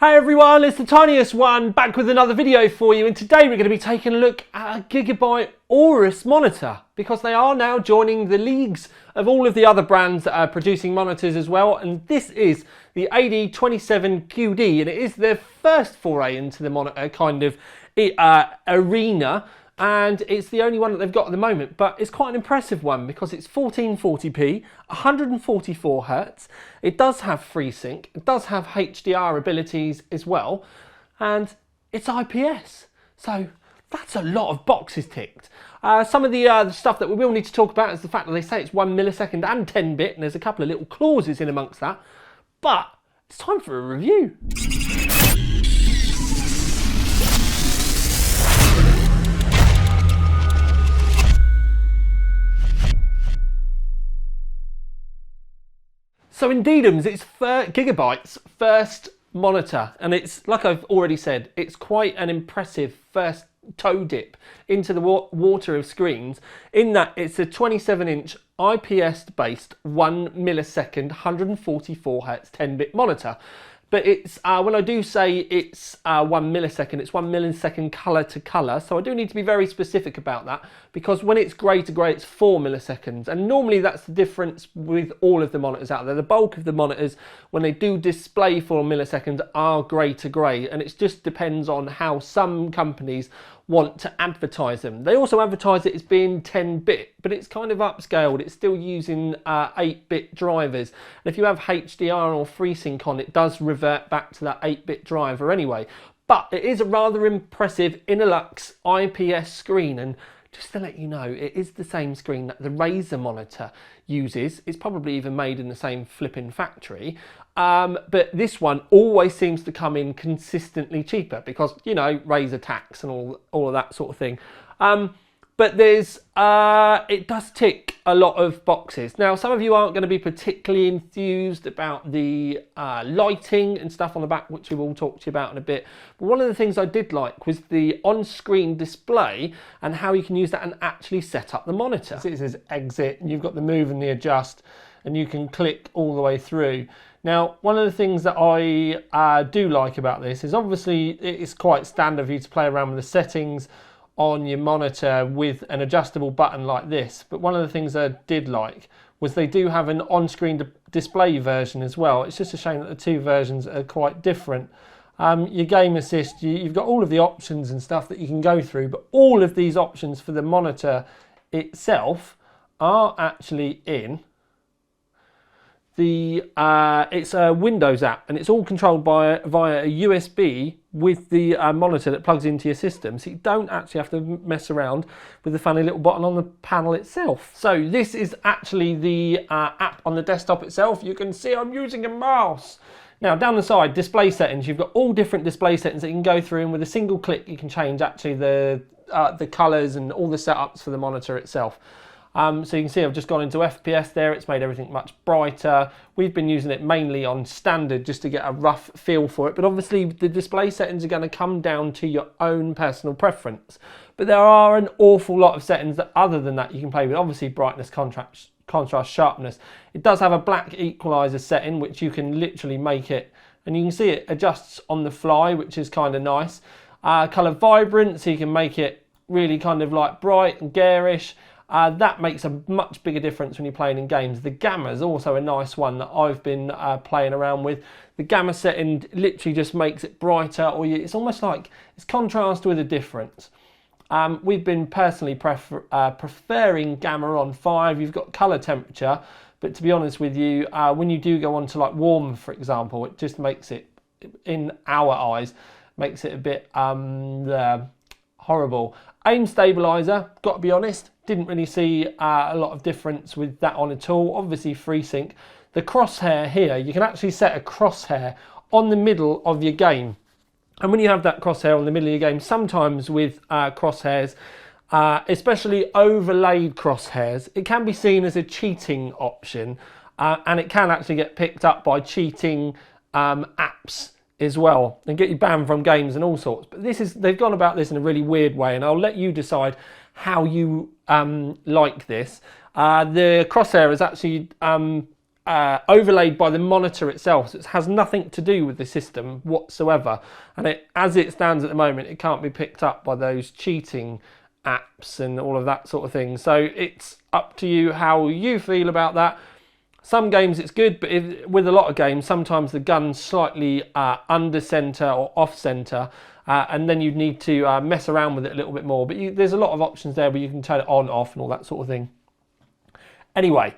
Hey everyone, it's the tiniest one back with another video for you, and today we're going to be taking a look at a Gigabyte Aorus monitor because they are now joining the leagues of all of the other brands that are producing monitors as well, and this is the AD27QD and it is their first foray into the monitor kind of arena. And it's the only one that they've got at the moment, but it's quite an impressive one because it's 1440p, 144 Hz. It does have FreeSync, it does have HDR abilities as well, and it's IPS. So that's a lot of boxes ticked. Some of the stuff that we will need to talk about is the fact that they say it's 1 millisecond and 10-bit, and there's a couple of little clauses in amongst that. But it's time for a review. So indeedums, it's Gigabyte's first monitor, and it's, like I've already said, it's quite an impressive first toe dip into the water of screens, in that it's a 27-inch IPS based 1 millisecond 144 Hz 10-bit monitor. But it's, when I do say it's 1 millisecond, it's 1 millisecond colour to colour. So I do need to be very specific about that, because when it's grey to grey, it's 4 milliseconds. And normally that's the difference with all of the monitors out there. The bulk of the monitors, when they do display 4 milliseconds, are grey to grey. And it just depends on how some companies want to advertise them. They also advertise it as being 10-bit, but it's kind of upscaled. It's still using 8-bit drivers. And if you have HDR or FreeSync on, it does revert back to that 8-bit driver anyway. But it is a rather impressive Innolux IPS screen, and just to let you know, it is the same screen that the Razer monitor uses. It's probably even made in the same flipping factory. But this one always seems to come in consistently cheaper because, you know, Razer tax and all of that sort of thing. But there's, it does tick a lot of boxes. Now, some of you aren't going to be particularly enthused about the lighting and stuff on the back, which we will talk to you about in a bit. But one of the things I did like was the on-screen display and how you can use that and actually set up the monitor. So it says exit, and you've got the move and the adjust, and you can click all the way through. Now, one of the things that I do like about this is obviously it's quite standard for you to play around with the settings on your monitor with an adjustable button like this. But one of the things I did like was they do have an on-screen display version as well. It's just a shame that the two versions are quite different. Your game assist, you've got all of the options and stuff that you can go through, but all of these options for the monitor itself are actually in the it's a Windows app, and it's all controlled via a USB with the monitor that plugs into your system, so you don't actually have to mess around with the funny little button on the panel itself. So this is actually the app on the desktop itself. You can see I'm using a mouse. Now down the side, display settings, you've got all different display settings that you can go through, and with a single click you can change actually the colours and all the setups for the monitor itself. So you can see I've just gone into FPS there, it's made everything much brighter. We've been using it mainly on standard just to get a rough feel for it, but obviously the display settings are going to come down to your own personal preference. But there are an awful lot of settings that other than that you can play with. Obviously brightness, contrast, sharpness. It does have a black equalizer setting which you can literally make it, and you can see it adjusts on the fly, which is kind of nice. Colour vibrant, so you can make it really kind of like bright and garish. That makes a much bigger difference when you're playing in games. The gamma is also a nice one that I've been playing around with. The gamma setting literally just makes it brighter, or it's almost like it's contrast with a difference. We've been personally preferring gamma on 5. You've got colour temperature, but to be honest with you, when you do go on to like warm, for example, it just makes it, in our eyes, makes it a bit horrible. Aim stabilizer, got to be honest, didn't really see a lot of difference with that on at all. Obviously FreeSync. The crosshair here, you can actually set a crosshair on the middle of your game. And when you have that crosshair on the middle of your game, sometimes with crosshairs, especially overlaid crosshairs, it can be seen as a cheating option, and it can actually get picked up by cheating apps as well and get you banned from games and all sorts. But they've gone about this in a really weird way, and I'll let you decide how you like this. The crosshair is actually overlaid by the monitor itself, so it has nothing to do with the system whatsoever, and as it stands at the moment, it can't be picked up by those cheating apps and all of that sort of thing. So it's up to you how you feel about that. Some games it's good, but with a lot of games, sometimes the gun's slightly under center or off center, and then you need to mess around with it a little bit more. But there's a lot of options there where you can turn it on, off, and all that sort of thing. Anyway,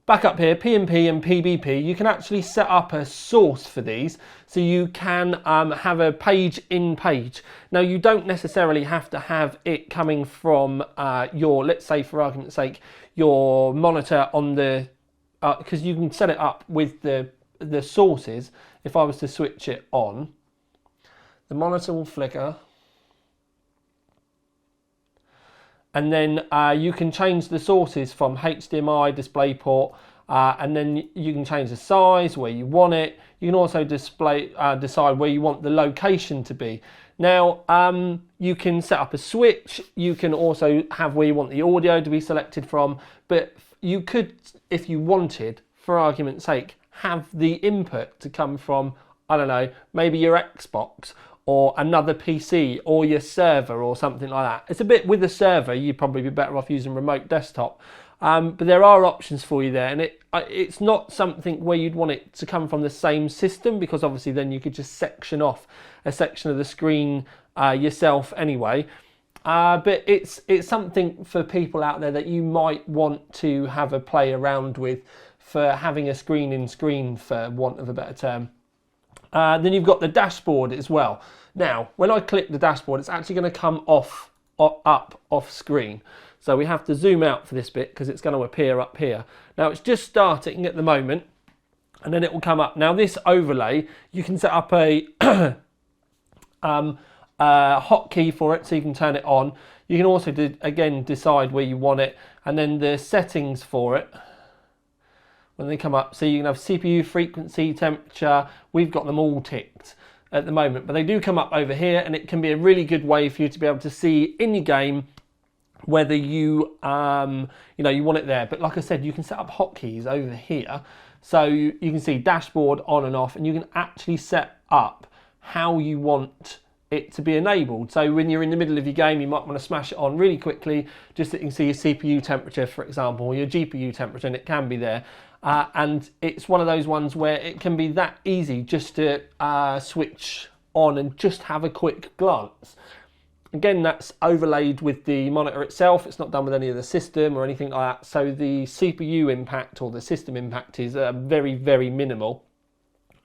back up here, PMP and PBP, you can actually set up a source for these, so you can have a page in page. Now, you don't necessarily have to have it coming from your, let's say for argument's sake, your monitor on the, because you can set it up with the sources. If I was to switch it on, the monitor will flicker. And then you can change the sources from HDMI, DisplayPort, and then you can change the size, where you want it. You can also decide where you want the location to be. Now, you can set up a switch. You can also have where you want the audio to be selected from. But you could, if you wanted, for argument's sake, have the input to come from, I don't know, maybe your Xbox, or another PC, or your server, or something like that. It's a bit, with a server, you'd probably be better off using remote desktop. But there are options for you there, and it's not something where you'd want it to come from the same system, because obviously then you could just section off a section of the screen yourself anyway. But it's something for people out there that you might want to have a play around with, for having a screen in screen, for want of a better term. Then you've got the dashboard as well. Now, when I click the dashboard, it's actually going to come up off screen. So we have to zoom out for this bit, because it's going to appear up here. Now, it's just starting at the moment, and then it will come up. Now, this overlay, you can set up a hotkey for it, so you can turn it on. You can also, again, decide where you want it, and then the settings for it, when they come up, so you can have CPU frequency, temperature. We've got them all ticked at the moment, but they do come up over here, and it can be a really good way for you to be able to see in your game whether you you want it there. But like I said, you can set up hotkeys over here, so you can see dashboard on and off, and you can actually set up how you want it to be enabled. So when you're in the middle of your game, you might want to smash it on really quickly, just so you can see your CPU temperature, for example, or your GPU temperature, and it can be there. And it's one of those ones where it can be that easy just to switch on and just have a quick glance. Again, that's overlaid with the monitor itself. It's not done with any of the system or anything like that. So the CPU impact or the system impact is very, very minimal.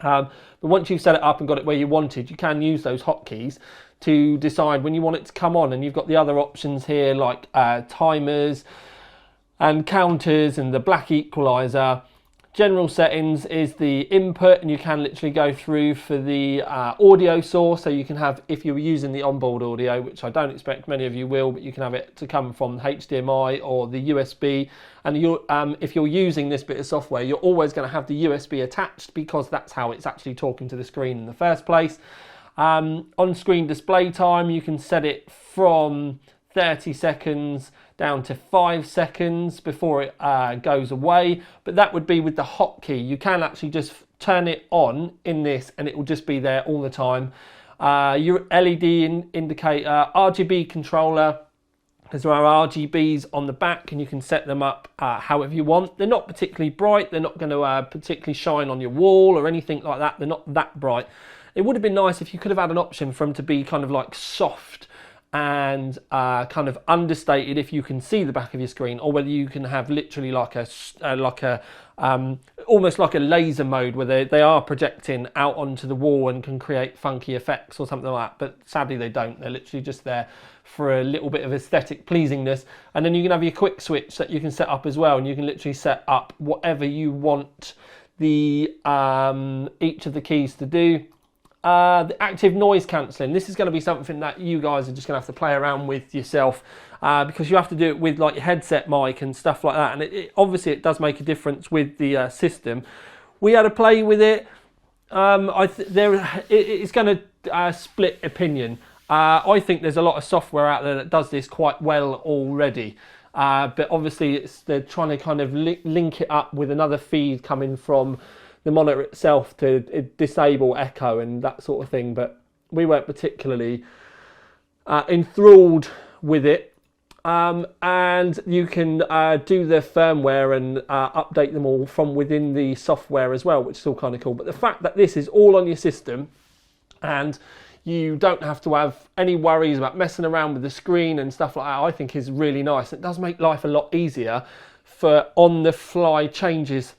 But once you've set it up and got it where you wanted, you can use those hotkeys to decide when you want it to come on. And you've got the other options here, like timers and counters and the black equalizer. General settings is the input, and you can literally go through for the audio source. So you can have, if you're using the onboard audio, which I don't expect many of you will, but you can have it to come from HDMI or the USB. And if you're using this bit of software, you're always going to have the USB attached, because that's how it's actually talking to the screen in the first place. On-screen display time, you can set it from 30 seconds down to 5 seconds before it goes away, but that would be with the hotkey. You can actually just turn it on in this, and it will just be there all the time. Your LED indicator, RGB controller, because there are RGBs on the back, and you can set them up however you want. They're not particularly bright. They're not going to particularly shine on your wall or anything like that. They're not that bright. It would have been nice if you could have had an option for them to be kind of like soft and kind of understated, if you can see the back of your screen, or whether you can have literally like a almost like a laser mode, where they are projecting out onto the wall and can create funky effects or something like that. But sadly they don't. They're literally just there for a little bit of aesthetic pleasingness. And then you can have your quick switch that you can set up as well, and you can literally set up whatever you want the each of the keys to do. The active noise cancelling. This is going to be something that you guys are just going to have to play around with yourself, because you have to do it with like your headset mic and stuff like that. And obviously it does make a difference with the system. We had a play with it. It's going to split opinion. I think there's a lot of software out there that does this quite well already. but obviously they're trying to kind of link it up with another feed coming from the monitor itself to disable echo and that sort of thing, but we weren't particularly enthralled with it. And you can do the firmware and update them all from within the software as well, which is all kind of cool. But the fact that this is all on your system and you don't have to have any worries about messing around with the screen and stuff like that, I think is really nice. It does make life a lot easier for on-the-fly changes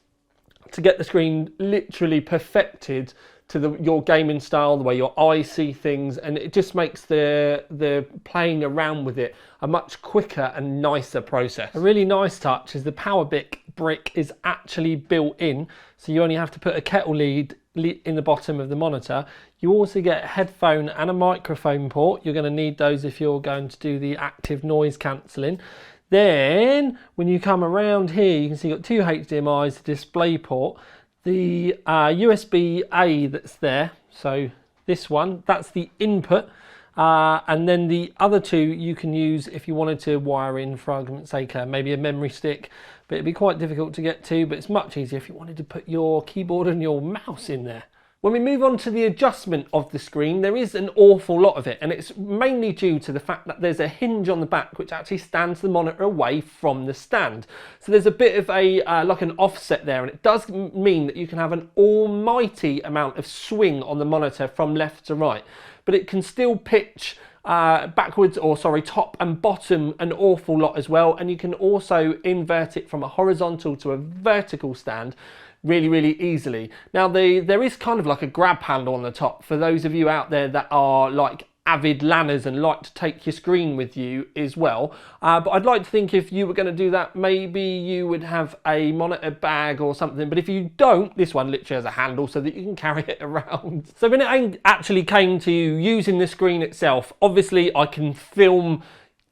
to get the screen literally perfected to your gaming style, the way your eyes see things, and it just makes the playing around with it a much quicker and nicer process. A really nice touch is the power brick is actually built in, so you only have to put a kettle lead in the bottom of the monitor. You also get a headphone and a microphone port. You're going to need those if you're going to do the active noise cancelling. Then when you come around here, you can see you've got two HDMIs, a display port, the USB-A that's there, so this one, that's the input, and then the other two you can use if you wanted to wire in, for argument's sake, maybe a memory stick, but it'd be quite difficult to get to, but it's much easier if you wanted to put your keyboard and your mouse in there. When we move on to the adjustment of the screen, there is an awful lot of it, and it's mainly due to the fact that there's a hinge on the back which actually stands the monitor away from the stand. So there's a bit of a like an offset there, and it does mean that you can have an almighty amount of swing on the monitor from left to right, but it can still pitch backwards, or sorry, top and bottom an awful lot as well, and you can also invert it from a horizontal to a vertical stand really easily. Now there is kind of like a grab handle on the top for those of you out there that are like avid LANers and like to take your screen with you as well, but I'd like to think if you were going to do that, maybe you would have a monitor bag or something, but if you don't, this one literally has a handle so that you can carry it around. So when it actually came to using the screen itself, obviously I can film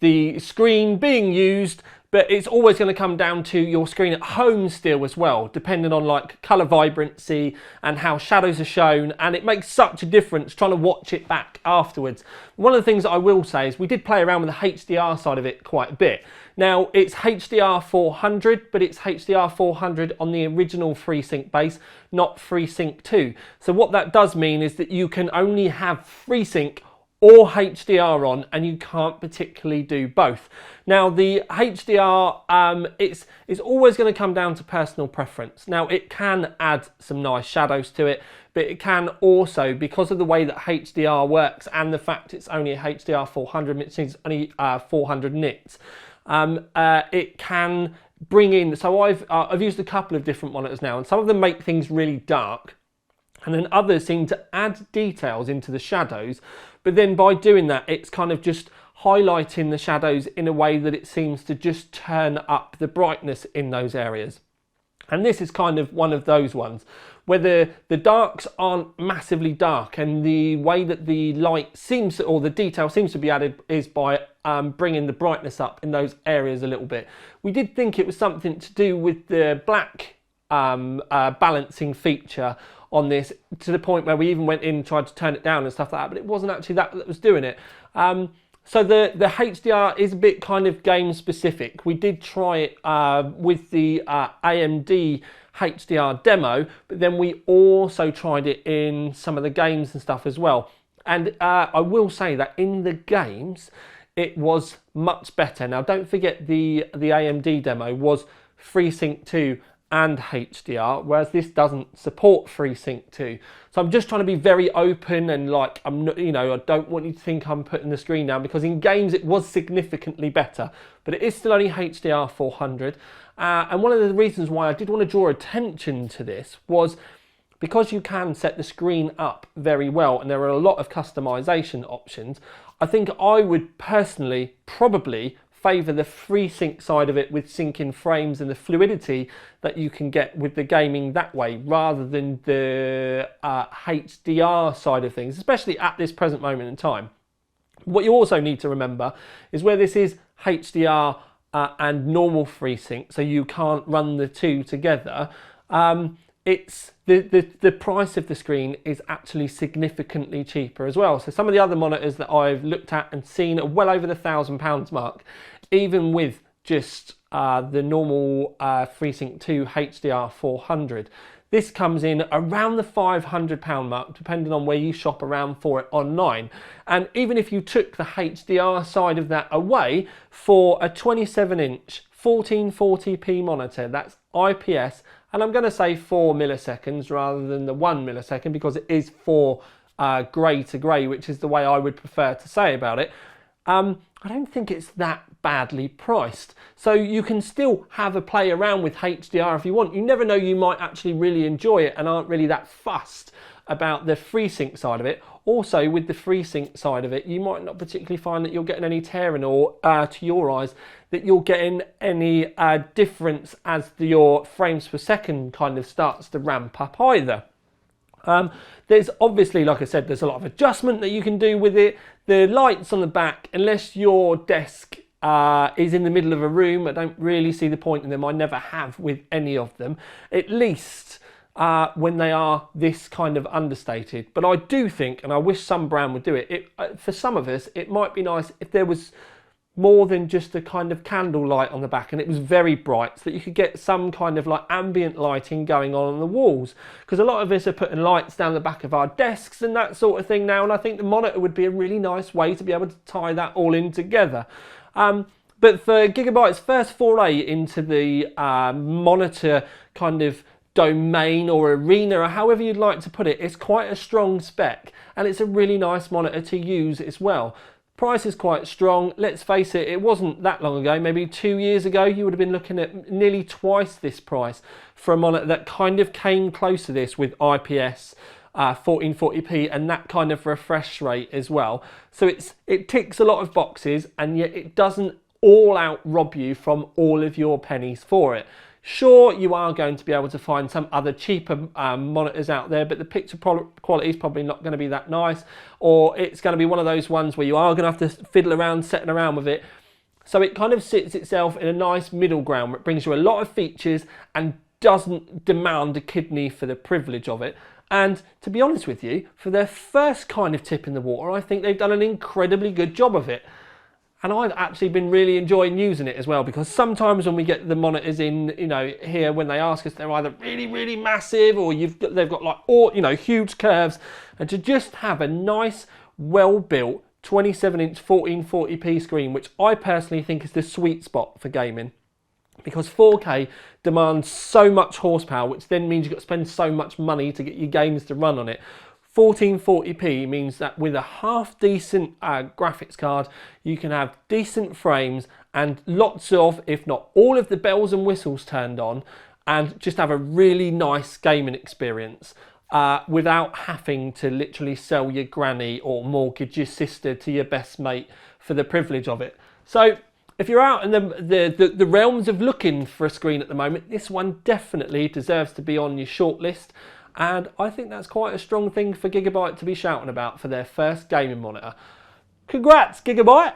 the screen being used, but it's always going to come down to your screen at home still as well, depending on like colour vibrancy and how shadows are shown, and it makes such a difference trying to watch it back afterwards. One of the things that I will say is we did play around with the HDR side of it quite a bit. Now it's HDR 400, but it's HDR 400 on the original FreeSync base, not FreeSync 2. So what that does mean is that you can only have FreeSync or HDR on, and you can't particularly do both. Now the HDR, it's always going to come down to personal preference. Now it can add some nice shadows to it, but it can also, because of the way that HDR works and the fact it's only a HDR 400, which is only 400 nits, it can bring in, so I've used a couple of different monitors now, and some of them make things really dark, and then others seem to add details into the shadows, but then by doing that, it's kind of just highlighting the shadows in a way that it seems to just turn up the brightness in those areas. And this is kind of one of those ones where the darks aren't massively dark, and the way that the light seems to, or the detail seems to be added is by bringing the brightness up in those areas a little bit. We did think it was something to do with the black balancing feature on this, to the point where we even went in and tried to turn it down and stuff like that, but it wasn't actually that was doing it. So the HDR is a bit kind of game specific. We did try it with the AMD HDR demo, but then we also tried it in some of the games and stuff as well. And I will say that in the games, it was much better. Now don't forget the AMD demo was FreeSync 2 and HDR, whereas this doesn't support FreeSync 2. So I'm just trying to be very open, and like, I'm not, you know, I don't want you to think I'm putting the screen down, because in games it was significantly better, but it is still only HDR 400. And one of the reasons why I did want to draw attention to this was because you can set the screen up very well, and there are a lot of customization options. I think I would personally probably favour the FreeSync side of it, with syncing frames and the fluidity that you can get with the gaming that way, rather than the HDR side of things, especially at this present moment in time. What you also need to remember is where this is HDR and normal FreeSync, so you can't run the two together, it's the price of the screen is actually significantly cheaper as well. So some of the other monitors that I've looked at and seen are well over the £1,000 mark, even with just the normal FreeSync 2 HDR 400. This comes in around the £500 mark, depending on where you shop around for it online. And even if you took the HDR side of that away, for a 27-inch 1440p monitor, that's IPS, and I'm going to say 4 milliseconds rather than the 1 millisecond, because it is 4 grey to grey, which is the way I would prefer to say about it. I don't think it's that badly priced. So you can still have a play around with HDR if you want. You never know, you might actually really enjoy it and aren't really that fussed about the FreeSync side of it. Also, with the FreeSync side of it, you might not particularly find that you're getting any tearing, or to your eyes, that you're getting any difference as your frames per second kind of starts to ramp up either. There's obviously, like I said, there's a lot of adjustment that you can do with it. The lights on the back, unless your desk is in the middle of a room, I don't really see the point in them. I never have with any of them, at least when they are this kind of understated. But I do think, and I wish some brand would do it, for some of us, it might be nice if there was more than just a kind of candle light on the back and it was very bright, so that you could get some kind of like ambient lighting going on the walls, because a lot of us are putting lights down the back of our desks and that sort of thing now, and I think the monitor would be a really nice way to be able to tie that all in together. But for Gigabyte's first foray into the monitor kind of domain or arena, or however you'd like to put it, it's quite a strong spec, and it's a really nice monitor to use as well. Price is quite strong. Let's face it, it wasn't that long ago, maybe 2 years ago, you would have been looking at nearly twice this price for a monitor that kind of came close to this with IPS 1440p and that kind of refresh rate as well. So it ticks a lot of boxes, and yet it doesn't all out rob you from all of your pennies for it. Sure, you are going to be able to find some other cheaper monitors out there, but the picture quality is probably not going to be that nice, or it's going to be one of those ones where you are going to have to fiddle around, setting around with it. So it kind of sits itself in a nice middle ground where it brings you a lot of features and doesn't demand a kidney for the privilege of it. And to be honest with you, for their first kind of tip in the water, I think they've done an incredibly good job of it. And I've actually been really enjoying using it as well, because sometimes when we get the monitors in, you know, here, when they ask us, they're either really, really massive, or they've got like, you know, huge curves. And to just have a nice, well-built 27-inch 1440p screen, which I personally think is the sweet spot for gaming, because 4K demands so much horsepower, which then means you've got to spend so much money to get your games to run on it. 1440p means that with a half decent graphics card, you can have decent frames and lots of, if not all of the bells and whistles turned on, and just have a really nice gaming experience without having to literally sell your granny or mortgage your sister to your best mate for the privilege of it. So if you're out in the realms of looking for a screen at the moment, this one definitely deserves to be on your shortlist. And I think that's quite a strong thing for Gigabyte to be shouting about for their first gaming monitor. Congrats, Gigabyte!